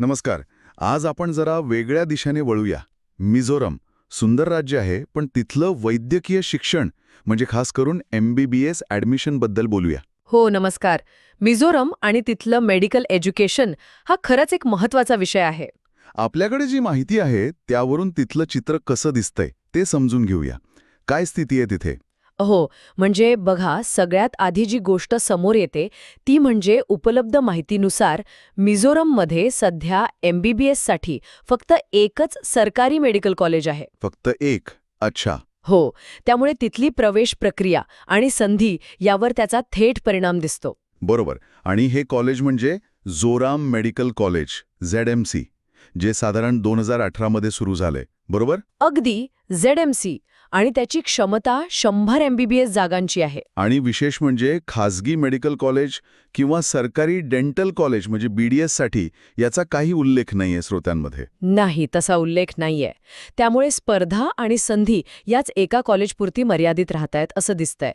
नमस्कार. आज आपण जरा वेगळ्या दिशेने वळूया. मिझोरम सुंदर राज्य आहे, पण तिथलं वैद्यकीय शिक्षण म्हणजे खास करून MBBS ॲडमिशनबद्दल बोलूया. हो नमस्कार. मिझोरम आणि तिथलं मेडिकल एज्युकेशन हा खरंच एक महत्वाचा विषय आहे. आपल्याकडे जी माहिती आहे त्यावरून तिथलं चित्र कसं दिसतंय ते समजून घेऊया. काय स्थिती आहे तिथे? हो, म्हणजे बघा, सगळ्यात आधी जी गोष्ट समोर येते ती म्हणजे उपलब्ध माहितीनुसार मिझोरममध्ये सध्या MBBSसाठी फक्त एकच सरकारी मेडिकल कॉलेज आहे. फक्त एक? अच्छा. हो, त्यामुळे तिथली प्रवेश प्रक्रिया आणि संधी यावर त्याचा थेट परिणाम दिसतो. बरोबर. आणि हे कॉलेज म्हणजे जोराम मेडिकल कॉलेज ZMC, जे साधारण 2018 मध्ये सुरू झालंय, बरोबर? अगदी ZMC, आणि त्याची क्षमता 100 MBBS जागांची आहे. आणि विशेष म्हणजे खाजगी मेडिकल कॉलेज किंवा सरकारी डेंटल कॉलेज म्हणजे BDS साठी याचा काही उल्लेख नाहीये श्रोत्यांमध्ये. नाही, तसा उल्लेख नाहीये. त्यामुळे स्पर्धा आणि संधी याच एका कॉलेजपुरती मर्यादित राहतायत असं दिसतंय.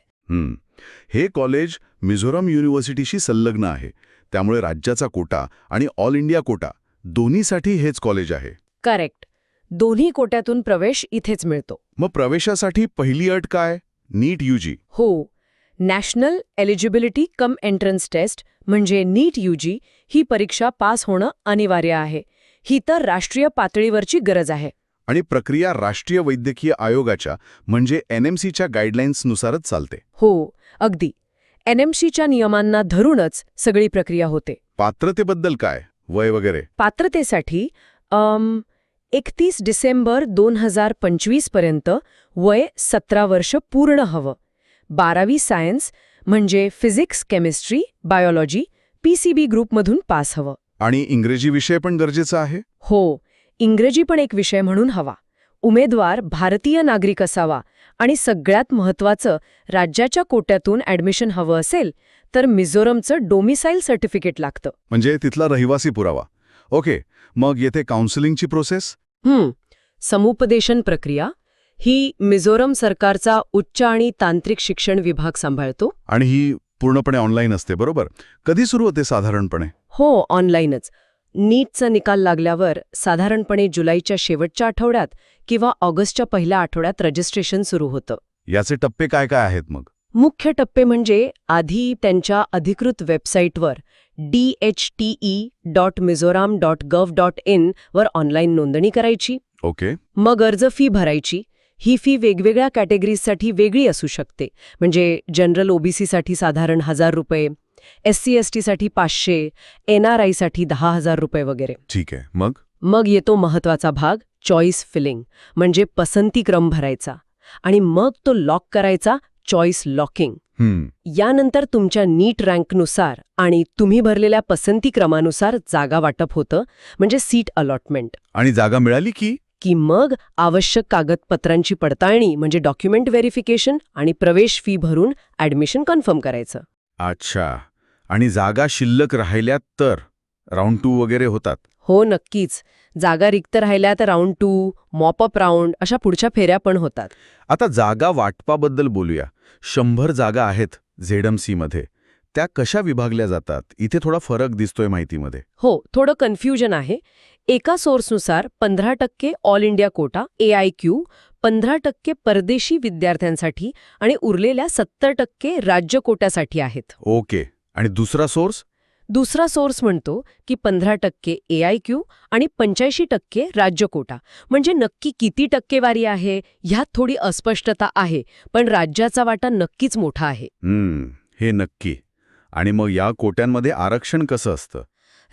हे कॉलेज मिझोरम युनिव्हर्सिटीशी संलग्न आहे, त्यामुळे राज्याचा कोटा आणि ऑल इंडिया कोटा दोन्हीसाठी हेच कॉलेज आहे. करेक्ट. दोन्ही कोट्यातून प्रवेश इथेच मिळतो. मग प्रवेशासाठी पहिली अट काय? NEET UG. हो, national eligibility cum entrance test म्हणजे नीट UG ही परीक्षा पास होणं अनिवार्य आहे. ही तर राष्ट्रीय पातळीवरची गरज आहे. आणि प्रक्रिया राष्ट्रीय वैद्यकीय आयोगाच्या म्हणजे NMCच्या गाईडलाईन्सनुसारच चालते. हो, अगदी. NMCच्या नियमांना धरूनच सगळी प्रक्रिया होते. पात्रतेबद्दल काय? वय वगैरे? पात्रतेसाठी 31 डिसेंबर 2025 पर्यंत वय 17 वर्ष पूर्ण हवं. 12वी सायन्स म्हणजे फिजिक्स, केमिस्ट्री, बायोलॉजी, PCB ग्रुपमधून पास हवं. आणि इंग्रजी विषय पण गरजेचा आहे? हो, इंग्रजी पण एक विषय म्हणून हवा. उमेदवार भारतीय नागरिक असावा आणि सगळ्यात महत्त्वाचं, राज्याच्या कोट्यातून ॲडमिशन हवं असेल तर मिझोरमचं डोमिसाईल सर्टिफिकेट लागतं. म्हणजे तिथला रहिवासी पुरावा. ओके, मग येथे काउन्सिलिंगची प्रोसेस? समुपदेशन प्रक्रिया ही मिझोरम सरकारचा उच्च आणि तांत्रिक शिक्षण विभाग सांभाळतो. आणि ही पूर्णपणे ऑनलाईन असते, बरोबर? कधी सुरू होते साधारणपणे? हो, ऑनलाईनच. नीटचा निकाल लागल्यावर साधारणपणे जुलैच्या शेवटच्या आठवड्यात किंवा ऑगस्टच्या पहिल्या आठवड्यात रजिस्ट्रेशन सुरू होतं. याचे टप्पे काय काय आहेत मग? मुख्य टप्पे म्हणजे आधी त्यांच्या अधिकृत वेबसाईटवर dhte.mizoram.gov.in वर ऑनलाईन नोंदणी करायची. ओके. मग अर्ज फी भरायची. ही फी वेगवेगळ्या कॅटेगरीजसाठी वेगळी असू शकते. म्हणजे जनरल OBC साठी साधारण ₹1000, SC/ST साठी 500, NRI साठी ₹10,000 वगैरे. ठीक आहे. मग येतो महत्वाचा भाग, चॉईस फिलिंग म्हणजे पसंतीक्रम भरायचा. आणि मग तो लॉक करायचा, चॉईस लॉकिंग. यानंतर तुमच्या नीट रँकनुसार आणि तुम्ही भरलेल्या पसंती क्रमानुसार जागा वाटप होतं, म्हणजे सीट अलॉटमेंट. आणि जागा मिळाली की मग आवश्यक कागदपत्रांची पडताळणी म्हणजे डॉक्युमेंट व्हेरिफिकेशन आणि प्रवेश फी भरून ॲडमिशन कन्फर्म करायचं. अच्छा. आणि जागा शिल्लक राहिल्या तर राऊंड 2 वगैरे होतात? हो, नक्कीच. जागा रिक्त राहिल्या तर राऊंड 2, मॉपअप राऊंड अशा पुढच्या फेऱ्या पण होतात. आता जागा वाटपाबद्दल बोलूया. 100 जागा आहेत ZMC मध्ये. त्या कशा विभागल्या जातात? इथे थोडा फरक दिसतोय माहितीमध्ये. हो, थोडं कन्फ्युजन आहे. एका सोर्सनुसार 15% ऑल इंडिया कोटा AIQ, 15% परदेशी विद्यार्थ्यांसाठी आणि उरलेल्या 70% राज्य कोट्यासाठी आहेत. ओके. आणि दुसरा सोर्स? दुसरा सोर्स म्हणतो की 15% AIQ आणि 85% राज्य कोटा. म्हणजे नक्की किती टक्केवारी आहे ह्यात थोडी अस्पष्टता आहे, पण राज्याचा वाटा नक्कीच मोठा आहे. हे नक्की. आणि मग या कोट्यांमध्ये आरक्षण कसं असतं?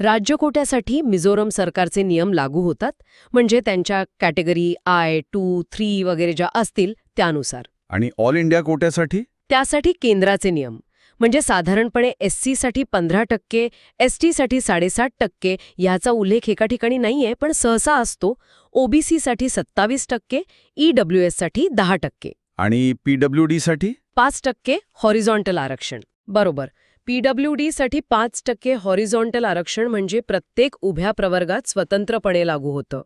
राज्य कोट्यासाठी मिझोरम सरकारचे नियम लागू होतात, म्हणजे त्यांच्या कॅटेगरी I, 2, 3 वगैरे ज्या असतील त्यानुसार. आणि ऑल इंडिया कोट्यासाठी? त्यासाठी केंद्राचे नियम. म्हणजे साधारणपणे SC साठी 15%, ST साठी 7.5%. याचा उल्लेख एका ठिकाणी नाहीये, पण सहसा असतो. OBC साठी 27%, EWS साठी 10%. आणि PWD साठी? 5% हॉरिझॉन्टल आरक्षण. बरोबर. PWD साठी 5% हॉरिझॉन्टल आरक्षण म्हणजे प्रत्येक उभ्या प्रवर्गात स्वतंत्रपणे लागू होतं.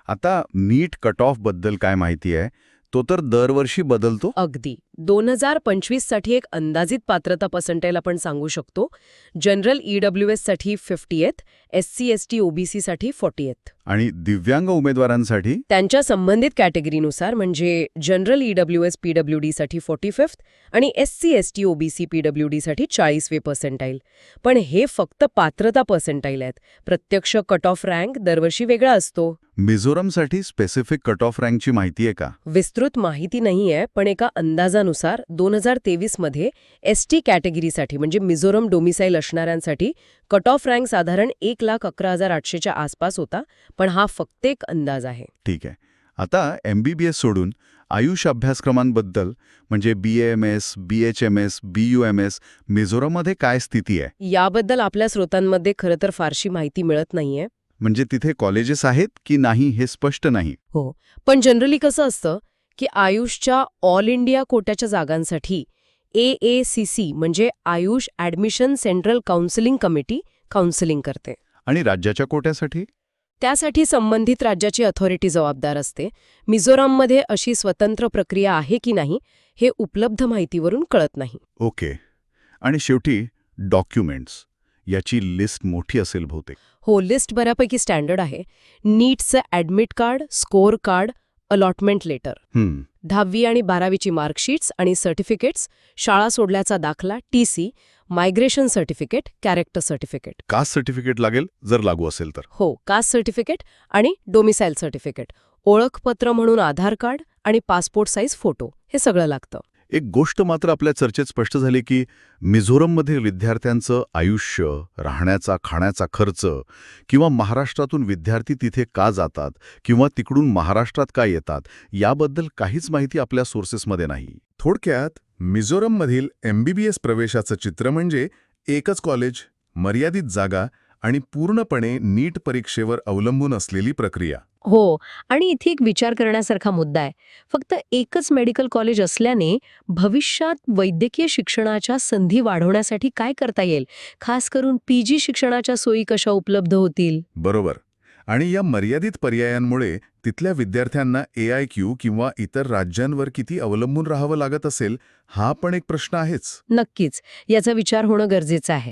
आता नीट कट ऑफ बद्दल काय माहिती आहे? तो तर दरवर्षी बदलतो? अगदी. 2025 साठी एक अंदाजित पात्रता पर्सेंटाईल आपण सांगू शकतो. जनरल EWS साठी 50th, SC ST OBC साठी 40th. आणि दिव्यांग उमेदवारांसाठी त्यांच्या संबंधित कॅटेगरीनुसार म्हणजे जनरल EWS PWD साठी 45th आणि SC ST OBC PWD साठी 40वे पर्सेंटाईल. पण हे फक्त पात्रता पर्सेंटाईल आहेत. प्रत्यक्ष कट ऑफ रँक दरवर्षी वेगळा असतो. मिझोरमसाठी स्पेसिफिक कट ऑफ रँकची माहिती आहे का? विस्तृत माहिती नाहीये, पण एका अंदाजानुसार 2023 मध्ये ST कॅटेगरीसाठी म्हणजे मिझोरम डोमिसाईल असणाऱ्यांसाठी कट ऑफ रँक साधारण 1,11,800च्या आसपास होता, पण हा फक्त एक अंदाज आहे. ठीक आहे. आता MBBS सोडून आयुष अभ्यासक्रमांबद्दल म्हणजे BAMS, BHMS, BUMS मिझोरममध्ये काय स्थिती आहे? याबद्दल आपल्या स्रोतांमध्ये खरं तर फारशी माहिती मिळत नाहीये. म्हणजे तिथे कॉलेजेस आहेत की नाही हे स्पष्ट नाही. हो, पण जनरली कसं असतं की आयुषच्या ऑल इंडिया कोट्याच्या जागांसाठी AACC म्हणजे Ayush admission central counselling committee counselling करते. आणि राज्याच्या कोट्यासाठी? त्यासाठी संबंधित राज्याची अथॉरिटी जबाबदार असते. मिझोराममध्ये अशी स्वतंत्र प्रक्रिया आहे की नाही हे उपलब्ध माहितीवरून कळत नाही. ओके. आणि शेवटी डॉक्युमेंट्स याची लिस्ट मोठी असेल बहुतेक. हो, लिस्ट बऱ्यापैकी स्टँडर्ड आहे. नीटचं admit card, score card, allotment letter, 10वी आणि 12वीची मार्कशीट्स आणि सर्टिफिकेट्स, शाळा सोडल्याचा दाखला, TC, migration certificate, character certificate. Caste certificate लागेल जर लागू असेल तर. हो, कास्ट सर्टिफिकेट आणि डोमिसाईल सर्टिफिकेट, ओळखपत्र म्हणून आधार कार्ड आणि पासपोर्ट साईज फोटो हे सगळं लागतं. एक गोष्ट मात्र आपल्या चर्चेत स्पष्ट झाली की मिझोरममधील विद्यार्थ्यांचं आयुष्य, राहण्याचा खाण्याचा खर्च किंवा महाराष्ट्रातून विद्यार्थी तिथे का जातात किंवा तिकडून महाराष्ट्रात का येतात याबद्दल काहीच माहिती आपल्या सोर्सेसमध्ये नाही. थोडक्यात मिझोरममधील MBBS प्रवेशाचं चित्र म्हणजे एकच कॉलेज, मर्यादित जागा आणि पूर्णपणे नीट परीक्षेवर अवलंबून असलेली प्रक्रिया. हो, आणि इथे एक विचार करण्यासारखा मुद्दा आहे. फक्त एकच मेडिकल कॉलेज असल्याने भविष्यात वैद्यकीय शिक्षणाच्या संधी वाढवण्यासाठी काय करता येईल? खास करून PG शिक्षणाच्या सोयी कशा उपलब्ध होतील? बरोबर. आणि या मर्यादित पर्यायांमुळे तिथल्या विद्यार्थ्यांना AIQ किंवा इतर राज्यांवर किती अवलंबून राहावं लागत असेल हा पण एक प्रश्न आहेच. नक्कीच, याचा विचार होणं गरजेचं आहे.